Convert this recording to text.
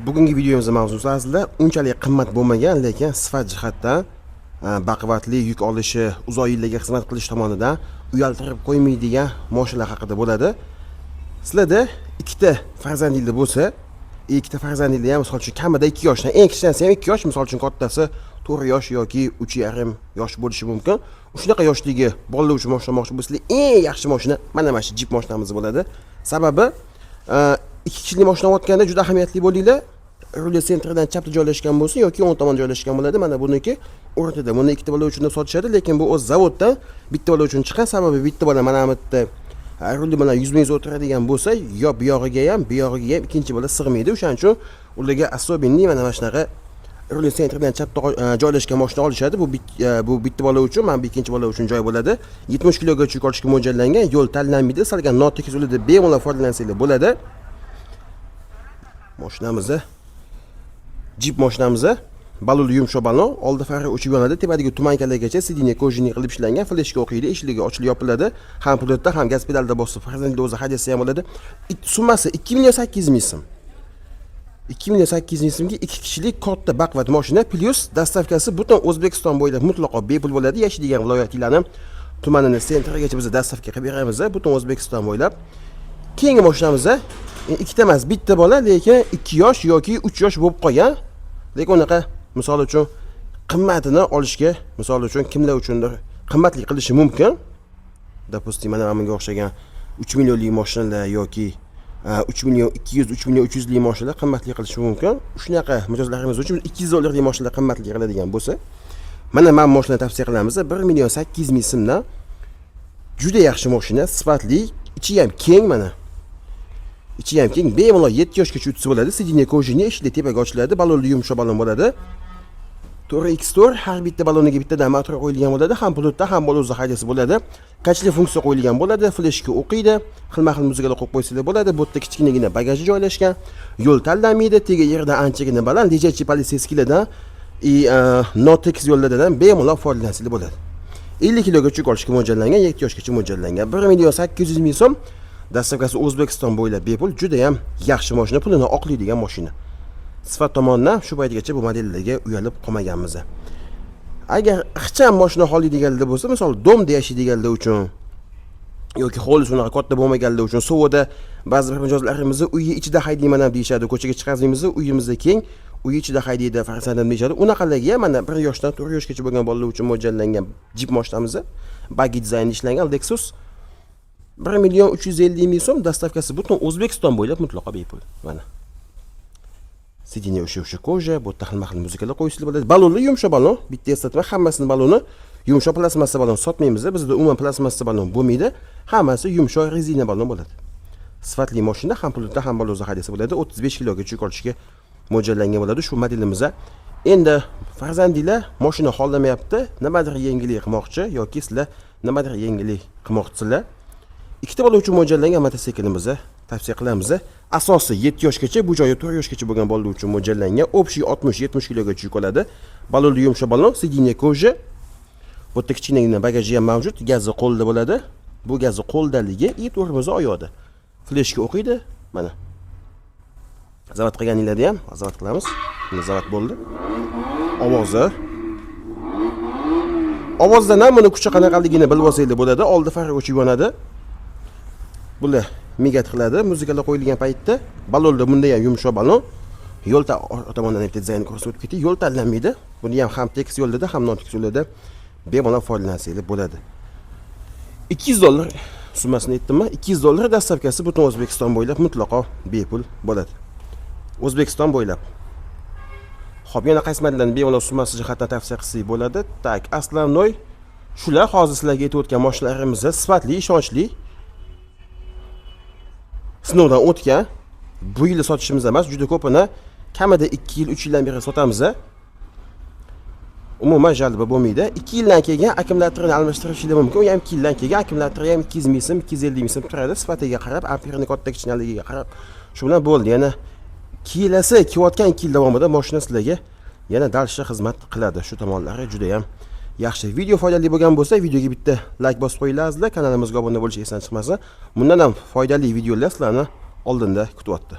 Bugungi videomizning mavzusi aslida unchalik qimmat bo'lmagan, lekin sifat jihatdan baquvvatli yuk olishi, uzoq yillarga xizmat qilish tomonidan uyaltirib qo'ymaydigan mashinalar haqida bo'ladi. Sizlarda ikkita farzandingiz bo'lsa, ikkita farzandingiz ham misol uchun kamida 2 yoshdan, eng kichkinasi ham 2 yosh, misol uchun kattasi 4 yosh yoki 3,5 yosh bo'lishi mumkin. Shunaqa yoshdagi bolalar uchun mashina olmoqchi bo'lsangiz, eng yaxshi mashina mana shu Jeep mashinamiz bo'ladi. Sababi 2 kishilik mashina olganda juda ahamiyatli bo'linglar. Ruli sentrdan chapda joylashgan bo'lsa yoki o'ng tomon joylashgan bo'ladi. Mana buniki o'rtada. Buni ikkita bola uchun sotishadi, lekin bu o'z zavoddan bitta bola uchun chiqqan. Sababi bitta bola mana bu yerda ruli bilan 100 o'tiradigan bo'lsa, yo bu yog'iga ham, bu yog'iga ham ikkinchi bola sig'maydi. O'shaning uchun ularga asobinli mana shunaqa ruli sentrdan chapda joylashgan mashina olishadi. Bu bitta bola uchun, mana bu ikkinchi bola uchun joy bo'ladi. 70 kilogacha yuk olishga mo'ljallangan, yo'l tanlanmaydi. Salgan notekis yo'lida bemalol foydalansanglar bo'ladi. Mashinamizni Jeep mashinamizni balonli yumshoq balon, oldi fari o'chib yonadi, tepadagi tumankalargacha sidiniya kojini qilib ishlangan, fleshga o'qiydi, eshikligi ochilib yopiladi, ham pultda ham gaz pedalda bosib, farzandlar o'zi haydasa ham bo'ladi. Summasi 2,8 million so'm. 2,8 million so'mga 2 kishilik katta baquvvat mashina plus dastavkasi butun O'zbekiston bo'ylab mutlaqo bepul bo'ladi. Yashaydigan viloyatinglarni tumanini sentrigacha biz dastavka qilib beramiz, butun O'zbekiston bo'ylab. Keyingi mashinamizda ikkita emas, bitta bola, lekin 2 yosh yoki 3 yosh bo'lib qolgan. Lekin unaqa misol uchun qimmatini olishga, misol uchun kimlar uchundir qimmatli qilishi mumkin. Допустим, mana menga o'xshagan 3 millionlik mashinalar yoki 3 million 200, 3 million 300 lik mashinalar qimmatli qilishi mumkin. Shunaqa mijozlarimiz uchun 200 dollarlik mashinalar qimmatli qiladigan bo'lsa, mana men mashina tavsiya qilamiz. 1,8 million so'mdan juda yaxshi mashina, sifatli, ichi ham keng mana. Ichi ham keng, bemalol 7 yoshgacha o'tsa bo'ladi. Sidiniya kojini eshikli tepaga ochiladi, balonli yumshoq balon bo'ladi. 4x4 har bitta baloniga bittadan motor qo'yilgan bo'ladi, ham pultda ham bola o'zi haydasi bo'ladi. Kachli funksiya qo'yilgan bo'ladi, fleshga o'qiydi, xilma-xil muzikalar qo'yib qo'ysanglar bo'ladi. Bu yerda kichkinagina bagaji joylashgan, yo'l tanlanmaydi, tega yerdan anchagina baland, lejachi politsiyskilardan notekis yo'llardan bemalol foydalansanglar bo'ladi. 50 kilogacha yuk olishga mo'ljallangan, 7 yoshgacha mo'ljallangan. 1,8 million so'm. Dastavkasi O'zbekiston bo'ylab bepul, juda ham yaxshi mashina, pulini oqlaydigan mashina. Sifat tomonidan shu paytgacha bu modellarga uyalib qolmaganmiz. Agar ixcham mashina xohlaydiganlar bo'lsa, misol domda yashaydiganlar uchun yoki hovli shunaqa katta bo'lmaganlar uchun, sovuqda ba'zi bir mijozlarimiz uyi ichida haydayman ham deyshadi, ko'chaga chiqazmaymiz, uyimizda keng, uyi ichida haydaydi farzandim deyshadi. Unaqalarga mana 1 yoshdan 4 yoshgacha bo'lgan bolalar uchun mo'ljallangan Jeep mashinamiz, buggy dizaynda ishlangan Lexus 1,350,000 so'm, dastavkasi butun O'zbekiston bo'ylab mutlaqo bepul. Mana. Sidiniya o'sha koja, bu yerda xilma-xil muzikalar qo'yishlar bo'ladi. Balonli yumshoq balon, bitta eslatma, hammasini baloni yumshoq plastmassa balon sotmaymiz. Bizda umuman plastmassa balon bo'lmaydi. Hammasi yumshoq rezina balon bo'ladi. Sifatli mashina, ham pultda ham bola o'zi haydasa bo'ladi. 35 kilogacha yuk olishga mo'ljallangan bo'ladi shu modelimizda. Endi farzandinglar mashina xohlamayapti, nimadir yengillik qilmoqchi yoki sizlar nimadir yengillik qilmoqchisizlar. Ikkita bola uchun mo'ljallangan mototsiklimizni tavsiya qilamiz. Asosi 7 yoshgacha, bu joyi 4 yoshgacha bo'lgan bolalar uchun mo'ljallangan. Общий 60-70 kilogacha yuk oladi. Balonli yumshoq balon, sidiniya koja. Bu yerda kichkinagina bagaji ham mavjud, gazi qo'lda bo'ladi. Bu gazi qo'ldaligi и to'rimizni oyoqda. Fleshga o'qiydi. Mana. Zavat qilganinglarda ham zavat qilamiz. Mana zavat bo'ldi. Ovozdan ham buni kuchi qanaqaligini bilib olsanglar bo'ladi. Oldi fari o'chib yonadi. Bular migat qiladi, muzikalar qo'yilgan paytda. Balonda bunday ham yumshoq balon. Yo'l tomonidan bitta dizayn ko'rsatib ketdi. Yo'l tanlanmaydi. Buni ham tekis yo'llarda, ham notekis yo'llarda bemalol foydalansanglar bo'ladi. 200 dollar summasini aytdimmi? 200 dollar dastavkasi butun O'zbekiston bo'ylab mutlaqo bepul bo'ladi. O'zbekiston bo'ylab. Xo'p, yana qaysi modellarni bemalol summasi jihatdan tavsiya qilsak bo'ladi? Tak, aslannoy shular hozir sizlarga aytib o'tgan mashinalarimiz sifatli, ishonchli. Sinovdan o'tgan, bu yil sotishimiz emas, juda ko'pini kamida 2 yil, 3 yildan beri sotamiz. Umuman jalba bo'lmaydi. 2 yildan keyin akkumulyatorni almashtirishingiz mumkin. U ham 2 yildan keyin akkumulyatori ham 200 ming so'm, 250 ming so'm turadi. Sifatiga qarab, amperni katta kichkinaligiga qarab, shu bilan bo'ldi. Yana kelasi kelayotgan 2 yil davomida mashina sizlarga yana dalsha xizmat qiladi. Shu tomonlari juda ham yaxshi. Video foydali bo'lgan bo'lsa, videoga bitta like bosib qo'yinglar, kanalimizga obuna bo'lish esdan chiqmasin. Bundan ham foydali videolar sizlarni oldinda kutyapti.